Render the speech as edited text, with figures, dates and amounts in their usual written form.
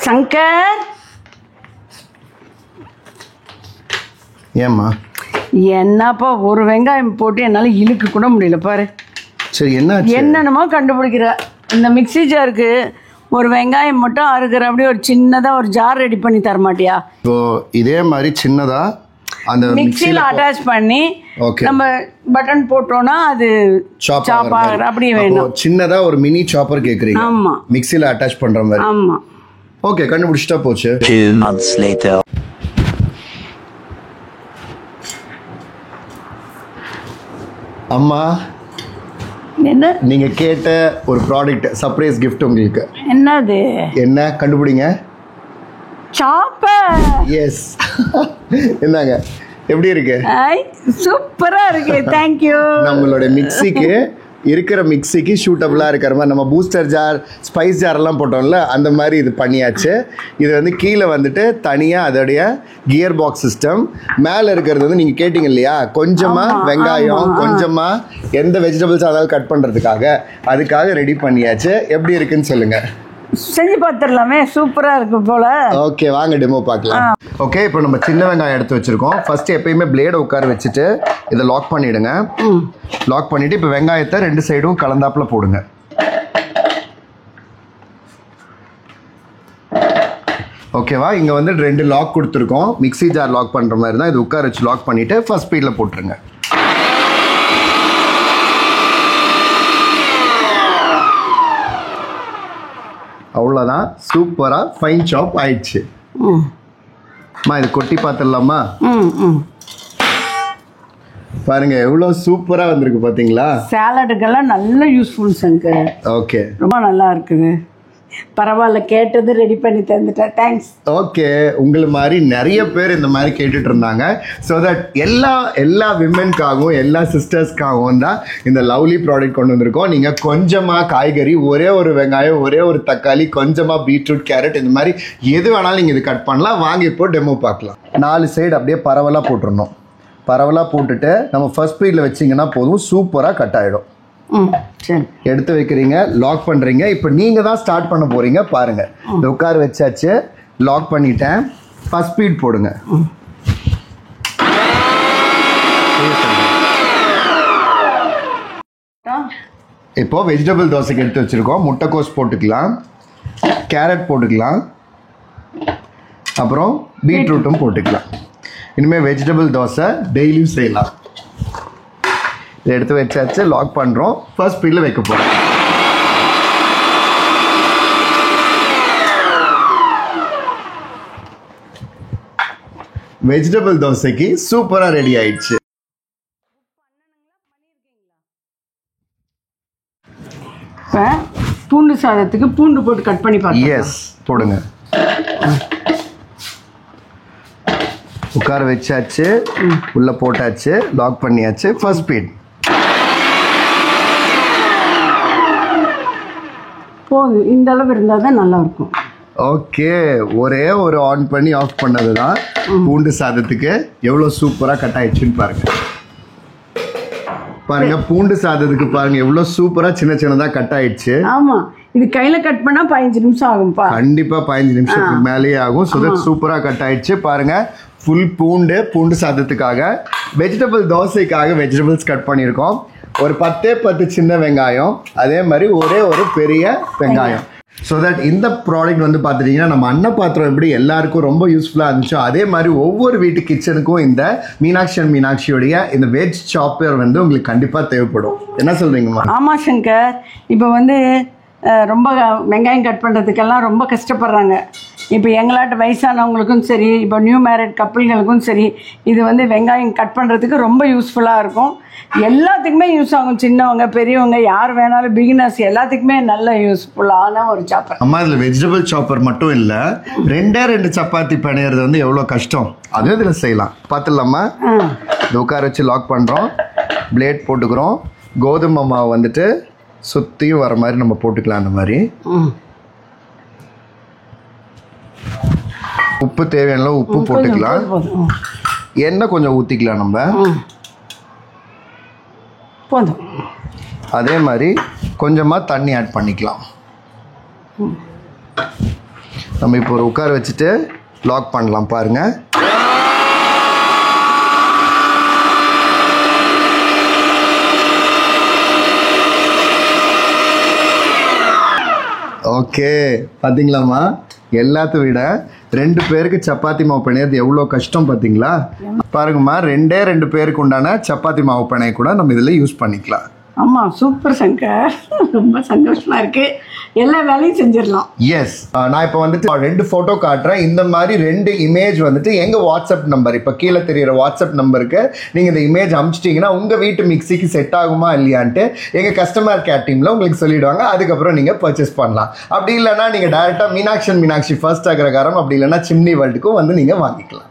சங்கர், ஏம்மா என்னப்பா ஒரு வெங்காயம் போட்டு என்னால் இழுக்க கூட முடியல பாரு. சரி என்ன என்னென்னமோ கண்டுபிடிக்கிற. இந்த மிக்ஸி ஜாருக்கு ஒரு வெங்காயம் மட்டும் அறுக்கிற அப்படியே ஒரு சின்னதாக ஒரு ஜார் ரெடி பண்ணி தர மாட்டியா? இப்போ இதே மாதிரி சின்னதா அந்த மிக்ஸியில் அட்டாச் பண்ணி நம்ம பட்டன் போட்டோம்னா அது சாப் ஆகுற அப்படி வேணும். சின்னதா ஒரு மினி சாப்பர் கேக்குறீங்க? ஆமா, மிக்ஸில அட்டாச் பண்ற மாதிரி. ஆமா. ஓகே, கண்டுபிடிச்சிட்டா போச்சு. 2 months later. அம்மா, என்ன நீங்க கேட்ட ஒரு ப்ராடக்ட் சர்ப்ரைஸ் gift உங்களுக்கு. என்னது? என்ன கண்டுபிடிங்க? சாப்பர். எஸ். என்னங்க எப்படி இருக்கு? சூப்பரா இருக்கு. Thank you. நம்மளோட மிக்ஸிக்கு சூட்டபிளா இருக்கிற மாதிரி நம்ம பூஸ்டர் ஜார், ஸ்பைஸ் ஜார் எல்லாம் போட்டோம்ல, அந்த மாதிரி இது பண்ணியாச்சு. இது வந்து கீழே வந்துட்டு தனியா அதோடைய கியர் பாக்ஸ் சிஸ்டம். மேல இருக்கிறது வந்து நீங்க கேட்டீங்க இல்லையா, கொஞ்சமா வெங்காயம், கொஞ்சமா எந்த வெஜிடபிள்ஸ் ஆனாலும் கட் பண்றதுக்காக, அதுக்காக ரெடி பண்ணியாச்சு. எப்படி இருக்குன்னு சொல்லுங்க. செஞ்சு பார்த்துடலாமே, சூப்பரா இருக்கு போல. ஓகே, வாங்க டெமோ பார்க்கலாம். ஓகே, இப்போ நம்ம சின்ன வெங்காயம் எடுத்து வச்சிருக்கோம். ஃபர்ஸ்ட் எப்பயுமே பிளேடை உட்கார வச்சுட்டு இதை லாக் பண்ணிடுங்க. லாக் பண்ணிட்டு இப்போ வெங்காயத்தை 2 சைடும் கலந்தாப்புல போடுங்க. ஓகேவா? இங்க வந்து 2 லாக் கொடுத்துருக்கோம். மிக்ஸி ஜார் லாக் பண்ற மாதிரி தான் இது. உட்கார வச்சு லாக் பண்ணிட்டு ஃபர்ஸ்ட் ஸ்பீட்ல போட்டுருங்க. அவ்வளோதான், சூப்பரா ஃபைன் சாப் ஆயிடுச்சு. இது கொட்டி பார்த்துடலாமா? பாருங்க எவ்வளவு சூப்பரா வந்திருக்கு பாத்தீங்களா? சாலடுக்கெல்லாம் நல்ல யூஸ்ஃபுல் சங்கர். ஓகே, ரொம்ப நல்லா இருக்குது. பரவாயில்ல, கேட்டது ரெடி பண்ணி தந்துட்டேன். தேங்க்ஸ். ஓகே, உங்களை மாதிரி நிறைய பேர் இந்த மாதிரி கேட்டுட்டு இருந்தாங்க. ஸோ தட் எல்லா விமென்காகவும் எல்லா சிஸ்டர்ஸ்க்காகவும் தான் இந்த லவ்லி ப்ராடக்ட் கொண்டு வந்திருக்கோம். நீங்கள் கொஞ்சமாக காய்கறி, ஒரே ஒரு வெங்காயம், ஒரே ஒரு தக்காளி, கொஞ்சமாக பீட்ரூட், கேரட், இந்த மாதிரி எது வேணாலும் நீங்கள் இது கட் பண்ணலாம். வாங்கி இப்போ டெமோ பார்க்கலாம். 4 சைடு அப்படியே பரவலாக போட்டுடணும். பரவலாக போட்டுட்டு நம்ம ஃபர்ஸ்ட் ஸ்பீடில் வச்சிங்கன்னா போதும், சூப்பராக கட் ஆகிடும். எடுத்து வைக்கிறீங்க, லாக் பண்றீங்க. இப்போ நீங்க தான் ஸ்டார்ட் பண்ண போறீங்க. பாருங்க, இந்த உட்கார வச்சாச்சு, லாக் பண்ணிட்டேன். ஃபர்ஸ்ட் ஸ்பீட் போடுங்க. இப்போ வெஜிடபிள் தோசைக்கு எடுத்து வச்சிருக்கோம். முட்டைக்கோஸ் போட்டுக்கலாம், கேரட் போட்டுக்கலாம், அப்புறம் பீட்ரூட்டும் போட்டுக்கலாம். இனிமேல் வெஜிடபிள் தோசை டெய்லியும் செய்யலாம். இதை எடுத்து வச்சாச்சு, லாக் பண்ணுறோம். ஃபர்ஸ்ட் ஸ்பீடில் வைக்க போகிறோம். வெஜிடபிள் தோசைக்கு சூப்பராக ரெடி ஆயிடுச்சு. பூண்டு சாதத்துக்கு பூண்டு போட்டு கட் பண்ணி பாருங்க. எஸ், போடுங்க. உட்கார வச்சாச்சு, உள்ள போட்டாச்சு, லாக் பண்ணியாச்சு. ஃபர்ஸ்ட் ஸ்பீட் போதும். இந்த அளவு இருந்தால் தான் நல்லா இருக்கும். ஓகே, ஒரே ஒரு ஆன் பண்ணி ஆஃப் பண்ணது தான் பூண்டு சாதத்துக்கு எவ்வளோ சூப்பராக கட் ஆயிடுச்சுன்னு பாருங்க. பாருங்க, பூண்டு சாதத்துக்கு பாருங்க எவ்வளோ சூப்பராக சின்ன சின்னதாக கட் ஆயிடுச்சு. ஆமா, இது கையில கட் பண்ணா 15 நிமிஷம் ஆகும்பா. கண்டிப்பா 15 நிமிஷத்துக்கு மேலேயே ஆகும். ஸோ தட் சூப்பராக கட் ஆயிடுச்சு. பாருங்க, ஃபுல் பூண்டு சாதத்துக்காக, வெஜிடபிள் தோசைக்காக வெஜிடபிள்ஸ் கட் பண்ணியிருக்கோம். ஒரு 10 சின்ன வெங்காயம், அதே மாதிரி ஒரே ஒரு பெரிய வெங்காயம். ஸோ தட் இந்த ப்ராடக்ட் வந்து பார்த்துட்டிங்கன்னா நம்ம அன்னபாத்திரம் எப்படி எல்லாருக்கும் ரொம்ப யூஸ்ஃபுல்லாக இருந்துச்சோ, அதே மாதிரி ஒவ்வொரு வீட்டு கிச்சனுக்கும் இந்த மீனாட்சியோடைய இந்த வெஜ் சாப்பர் வந்து உங்களுக்கு கண்டிப்பாக தேவைப்படும். என்ன சொல்கிறீங்கம்மா? ஆமாம் சங்கர், இப்போ வந்து ரொம்ப வெங்காயம் கட் பண்ணுறதுக்கெல்லாம் ரொம்ப கஷ்டப்படுறாங்க. இப்போ எங்களாட்ட வயசானவங்களுக்கும் சரி, இப்போ நியூ மேரிட் கப்பிள்களுக்கும் சரி, இது வந்து வெங்காயம் கட் பண்ணுறதுக்கு ரொம்ப யூஸ்ஃபுல்லாக இருக்கும். எல்லாத்துக்குமே யூஸ் ஆகும். சின்னவங்க பெரியவங்க யார் வேணாலும், பிகினர்ஸ் எல்லாத்துக்குமே நல்ல யூஸ்ஃபுல்லான ஒரு சாப்பர். அம்மா, இதில் வெஜிடபிள் சாப்பர் மட்டும் இல்லை, 2 சப்பாத்தி பிணையிறது வந்து எவ்வளோ கஷ்டம், அதுவும் இதில் செய்யலாம். பார்த்துடலாமா? இது உட்கார வச்சு லாக் பண்ணுறோம், பிளேட் போட்டுக்கிறோம். கோதுமை மாவு வந்துட்டு சுற்றியும் வர மாதிரி நம்ம போட்டுக்கலாம். அந்த மாதிரி உப்பு தேவையான உப்பு போட்டுக்கலாம். எண்ணெய் கொஞ்சம் ஊற்றிக்கலாம் நம்ம. போதும். அதே மாதிரி கொஞ்சமாக தண்ணி ஆட் பண்ணிக்கலாம். நம்ம இப்போ ஒரு உட்கார வச்சுட்டு லாக் பண்ணலாம் பாருங்கள். ஓகே, பார்த்தீங்களாம்மா, எல்லாத்த விட 2 பேருக்கு சப்பாத்தி மாவு பிணையது எவ்வளோ கஷ்டம் பார்த்தீங்களா? பாருங்கம்மா, 2 பேருக்கு உண்டான சப்பாத்தி மாவு பிணைய கூட நம்ம இதில் யூஸ் பண்ணிக்கலாம். ஆமாம், சூப்பர் சங்கர், ரொம்ப சந்தோஷமாக இருக்குது. எல்லா வேலையும் செஞ்சிடலாம். எஸ், நான் இப்போ வந்துட்டு 2 ஃபோட்டோ காட்டுறேன். இந்த மாதிரி 2 இமேஜ் வந்துட்டு எங்கள் வாட்ஸ்அப் நம்பர், இப்போ கீழே தெரியிற வாட்ஸ்அப் நம்பருக்கு நீங்கள் இந்த இமேஜ் அனுப்பிச்சிட்டிங்கன்னா உங்கள் வீட்டு மிக்சிக்கு செட் ஆகுமா இல்லையான்ட்டு எங்கள் கஸ்டமர் கேர் டீமில் உங்களுக்கு சொல்லிவிடுவாங்க. அதுக்கப்புறம் நீங்கள் பர்ச்சேஸ் பண்ணலாம். அப்படி இல்லைன்னா நீங்கள் டேரெக்டாக மீனாட்சி ஃபர்ஸ்ட் அக்ரகாரம், அப்படி இல்லைன்னா சிம்னி வேர்ல்டுக்கும் வந்து நீங்கள் வாங்கிக்கலாம்.